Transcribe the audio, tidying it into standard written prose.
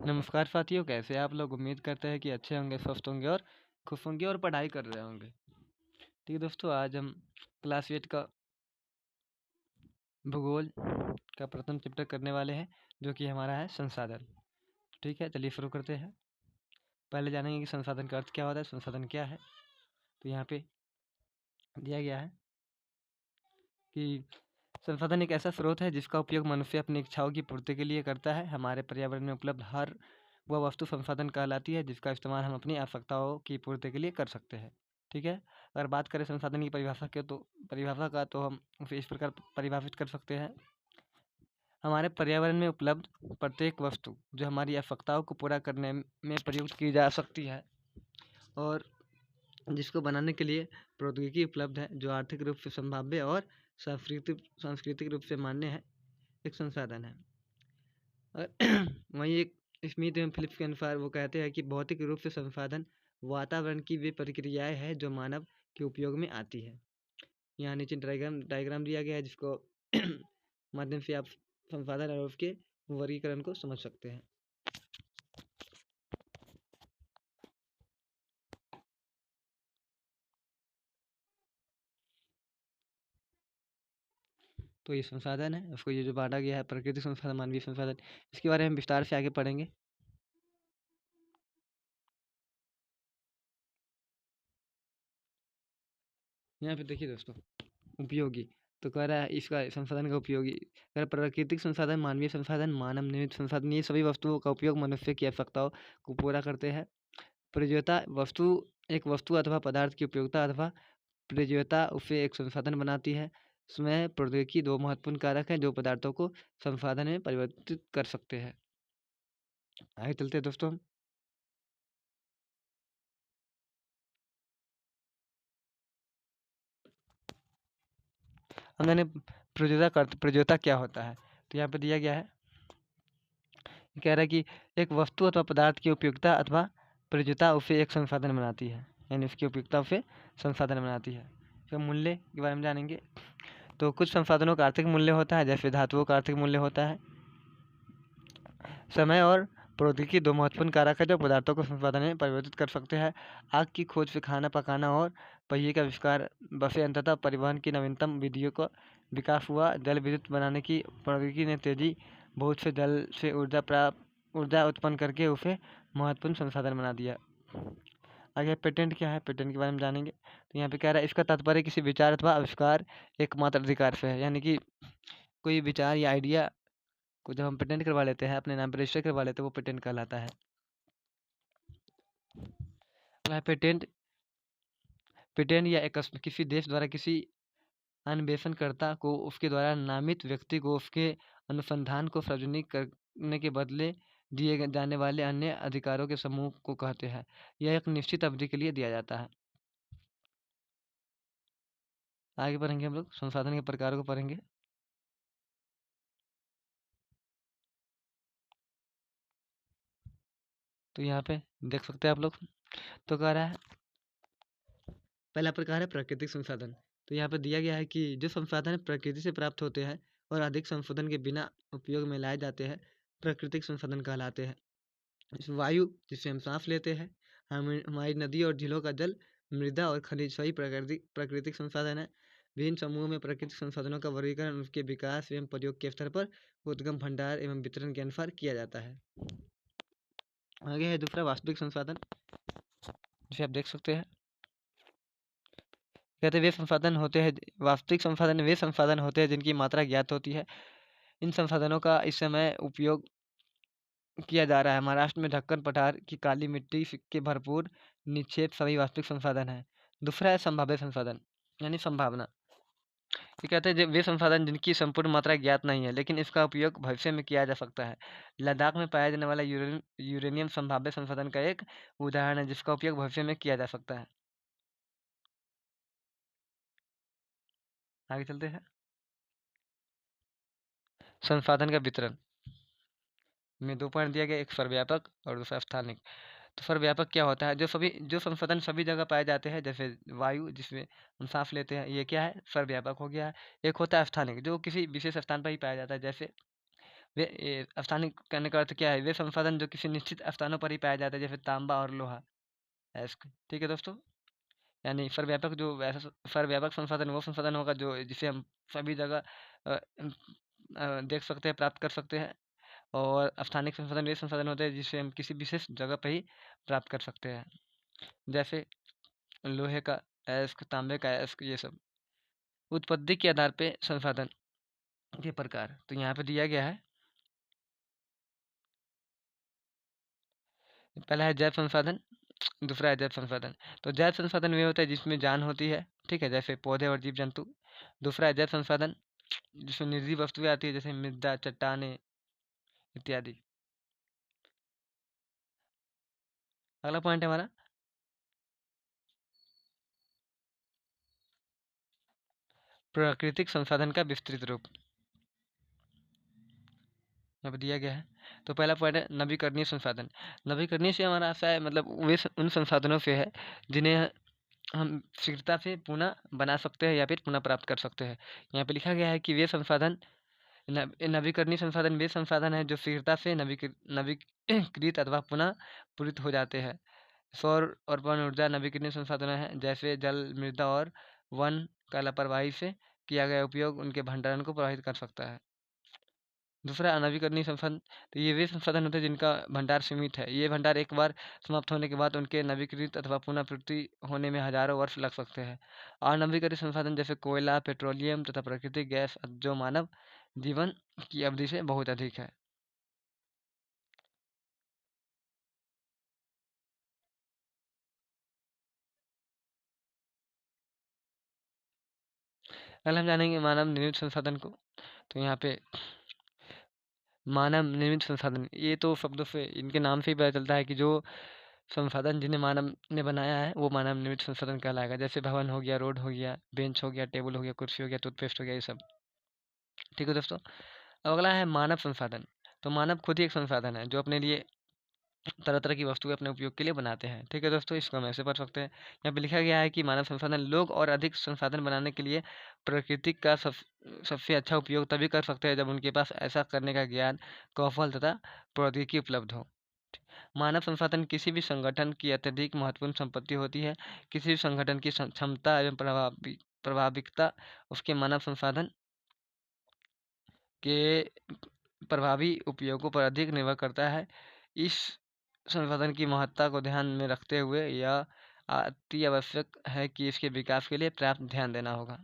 नमस्कार साथियों, कैसे हैं आप लोग। उम्मीद करते हैं कि अच्छे होंगे, स्वस्थ होंगे और खुश होंगे और पढ़ाई कर रहे होंगे। ठीक है दोस्तों, आज हम क्लास 8 का भूगोल का प्रथम चैप्टर करने वाले हैं, जो कि हमारा है संसाधन। ठीक है, चलिए शुरू करते हैं। पहले जानेंगे कि संसाधन का अर्थ क्या होता है, संसाधन क्या है। तो यहाँ पे दिया गया है कि संसाधन एक ऐसा स्रोत है जिसका उपयोग मनुष्य अपनी इच्छाओं की पूर्ति के लिए करता है। हमारे पर्यावरण में उपलब्ध हर वह वस्तु संसाधन कहलाती है जिसका इस्तेमाल हम अपनी आवश्यकताओं की पूर्ति के लिए कर सकते हैं। ठीक है, अगर बात करें संसाधन की परिभाषा का तो हम उसे इस प्रकार परिभाषित कर सकते हैं। हमारे पर्यावरण में उपलब्ध प्रत्येक वस्तु जो हमारी आवश्यकताओं को पूरा करने में प्रयुक्त की जा सकती है और जिसको बनाने के लिए प्रौद्योगिकी उपलब्ध है, जो आर्थिक रूप से संभाव्य और सांस्कृतिक रूप से मान्य है, एक संसाधन है। वहीं एक स्मिथ एवं फिलिप्स के अनुसार वो कहते हैं कि भौतिक रूप से संसाधन वातावरण की वे प्रक्रियाएं हैं जो मानव के उपयोग में आती है। यहाँ नीचे डायग्राम दिया गया है, जिसको माध्यम से आप संसाधन और उसके वर्गीकरण को समझ सकते हैं। तो ये संसाधन है, उसको ये जो बांटा गया है, प्राकृतिक संसाधन, मानवीय संसाधन, इसके बारे में विस्तार से आगे पढ़ेंगे। यहाँ पे देखिए दोस्तों, उपयोगी तो कह रहा है इसका संसाधन का उपयोगी कह रहा है प्राकृतिक संसाधन, मानवीय संसाधन, मानव निर्मित संसाधन, ये सभी वस्तुओं का उपयोग मनुष्य की आवश्यकताओं को पूरा करते हैं। प्रयोज्यता एक वस्तु अथवा पदार्थ की उपयोगिता अथवा प्रयोज्यता उसे एक संसाधन बनाती है। इसमें प्रौद्योगिकी दो महत्वपूर्ण कारक हैं जो पदार्थों को संसाधन में परिवर्तित कर सकते हैं। आगे चलते हैं दोस्तों। हमने प्रयोज्यता क्या होता है, तो यहाँ पे दिया गया है, कह रहा है कि एक वस्तु अथवा पदार्थ की उपयोगिता अथवा प्रयोज्यता उसे एक संसाधन बनाती है, यानी उसकी उपयोगिता उसे संसाधन बनाती है। तो मूल्य के बारे में जानेंगे। तो कुछ संसाधनों का आर्थिक मूल्य होता है, जैसे धातुओं का आर्थिक मूल्य होता है। समय और प्रौद्योगिकी दो महत्वपूर्ण कारक है जो पदार्थों को संसाधन में परिवर्तित कर सकते हैं। आग की खोज से खाना पकाना और पहिए का आविष्कार बसे अंततः परिवहन की नवीनतम विधियों का विकास हुआ। जल विद्युत बनाने की प्रौद्योगिकी ने तेजी बहुत से जल से ऊर्जा उत्पन्न करके उसे महत्वपूर्ण संसाधन बना दिया। आगे पेटेंट क्या है, पेटेंट के बारे में जानेंगे। तो यहाँ पे कह रहा है इसका तात्पर्य किसी विचार अथवा आविष्कार एकमात्र अधिकार से है, यानी कि कोई विचार या आइडिया को जब हम पेटेंट करवा लेते हैं, अपने नाम पर रजिस्टर करवा लेते हैं, वो पेटेंट कहलाता है। वह पेटेंट पेटेंट या किसी देश द्वारा किसी अन्वेषणकर्ता को उसके द्वारा नामित व्यक्ति को उसके अनुसंधान को सार्वजनिक करने के बदले दिए जाने वाले अन्य अधिकारों के समूह को कहते हैं। यह एक निश्चित अवधि के लिए दिया जाता है। आगे पढ़ेंगे, हम लोग संसाधन के प्रकारों को पढ़ेंगे। तो यहाँ पे देख सकते हैं आप लोग, तो कह रहा है पहला प्रकार है प्राकृतिक संसाधन। तो यहाँ पे दिया गया है कि जो संसाधन प्रकृति से प्राप्त होते हैं और अधिक संशोधन के बिना उपयोग में लाए जाते हैं, प्राकृतिक संसाधन कहलाते हैं। वायु, जिससे हम सांस लेते हैं, हमारी नदी और झीलों का जल, मृदा और खनिज सभी प्राकृतिक संसाधन है। विभिन्न समूहों में प्राकृतिक संसाधनों का वर्गीकरण उसके विकास एवं प्रयोग के स्तर पर उद्गम, भंडार एवं वितरण के अनुसार किया जाता है। आगे है दूसरा वास्तविक संसाधन, जिसे आप देख सकते हैं। कहते हैं वे संसाधन होते हैं वास्तविक संसाधन वे संसाधन होते हैं जिनकी मात्रा ज्ञात होती है। इन संसाधनों का इस समय उपयोग किया जा रहा है। महाराष्ट्र में ढक्कन पठार की काली मिट्टी के भरपूर निक्षेप सभी वास्तविक संसाधन है। दूसरा है संभाव्य संसाधन, यानी संभावना। ये कहते हैं वे संसाधन जिनकी संपूर्ण मात्रा ज्ञात नहीं है लेकिन इसका उपयोग भविष्य में किया जा सकता है। लद्दाख में पाया जाने वाला यूरेनियम संभाव्य संसाधन का एक उदाहरण है जिसका उपयोग भविष्य में किया जा सकता है। आगे चलते हैं। संसाधन का वितरण में दो पॉइंट दिया गया, एक सर्वव्यापक और दूसरा स्थानिक। तो सर्वव्यापक क्या होता है, जो संसाधन सभी जगह पाए जाते हैं, जैसे वायु जिसमें हम सांस लेते हैं, ये क्या है, सर्वव्यापक हो गया है। एक होता है स्थानिक, जो किसी विशेष स्थान पर ही पाया जाता है, जैसे वे स्थानिक कहने का अर्थ क्या है, वे संसाधन जो किसी निश्चित स्थानों पर ही पाए जाते हैं, जैसे तांबा और लोहा, अयस्क। ठीक है दोस्तों, यानी सर्वव्यापक जो वैसा सर्वव्यापक संसाधन वो संसाधन होगा जो जिसे हम सभी जगह देख सकते हैं, प्राप्त कर सकते हैं। और स्थानिक संसाधन वे संसाधन होते हैं जिसे हम किसी विशेष जगह पर ही प्राप्त कर सकते हैं, जैसे लोहे का अयस्क, तांबे का अयस्क, ये सब। उत्पत्ति के आधार पे संसाधन के प्रकार तो यहाँ पे दिया गया है। पहला है जैव संसाधन, दूसरा है जैव संसाधन। तो जैव संसाधन वे होता है जिसमें जान होती है, ठीक है, जैसे पौधे और जीव जंतु। दूसरा है जैव संसाधन जिसमें निर्जीव वस्तुएं आती है, जैसे मृदा, चट्टाने इत्यादि। अगला पॉइंट है हमारा प्राकृतिक संसाधन का विस्तृत रूप, यहाँ पे दिया गया है। तो पहला पॉइंट है नवीकरणीय संसाधन। नवीकरणीय से हमारा आशा है मतलब वे उन संसाधनों से है जिन्हें हम शीघ्रता से पुनः बना सकते हैं या फिर पुनः प्राप्त कर सकते हैं। यहाँ पे लिखा गया है कि वे संसाधन नवीकरणीय संसाधन वे संसाधन है जो शीघ्रता से नवीकृत अथवा पुनः पूरित हो जाते हैं। सौर और पवन ऊर्जा नवीकरणीय संसाधन है, जैसे जल, मृदा और वन का लापरवाही से किया गया उपयोग उनके भंडारण को प्रभावित कर सकता है। दूसरा अनवीकरणीय संसाधन, तो ये वे संसाधन होते हैं जिनका भंडार सीमित है। ये भंडार एक बार समाप्त होने के बाद उनके नवीकृत अथवा पुनः पूर्ति होने में हजारों वर्ष लग सकते हैं। अनवीकरणीय संसाधन जैसे कोयला, पेट्रोलियम तथा प्राकृतिक गैस जो मानव जीवन की अवधि से बहुत अधिक है। कल हम जानेंगे मानव निर्मित संसाधन को। तो यहाँ पे मानव निर्मित संसाधन, ये तो शब्दों से इनके नाम से ही पता चलता है कि जो संसाधन जिन्हें मानव ने बनाया है वो मानव निर्मित संसाधन कहलाएगा। जैसे भवन हो गया, रोड हो गया, बेंच हो गया, टेबल हो गया, कुर्सी हो गया, टूथपेस्ट हो गया, ये सब। ठीक है दोस्तों, अब अगला है मानव संसाधन। तो मानव खुद ही एक संसाधन है जो अपने लिए तरह तरह की वस्तुएं अपने उपयोग के लिए बनाते हैं। ठीक है दोस्तों, इसको हम ऐसे पढ़ सकते हैं। यहाँ पे लिखा गया है कि मानव संसाधन लोग और अधिक संसाधन बनाने के लिए प्रकृति का सबसे अच्छा उपयोग तभी कर सकते हैं जब उनके पास ऐसा करने का ज्ञान, कौशल तथा प्रौद्योगिकी उपलब्ध हो। मानव संसाधन किसी भी संगठन की अत्यधिक महत्वपूर्ण संपत्ति होती है। किसी भी संगठन की क्षमता एवं प्रभाविकता उसके मानव संसाधन के प्रभावी उपयोगों पर अधिक निर्भर करता है। इस संसाधन की महत्ता को ध्यान में रखते हुए यह अति आवश्यक है कि इसके विकास के लिए पर्याप्त ध्यान देना होगा।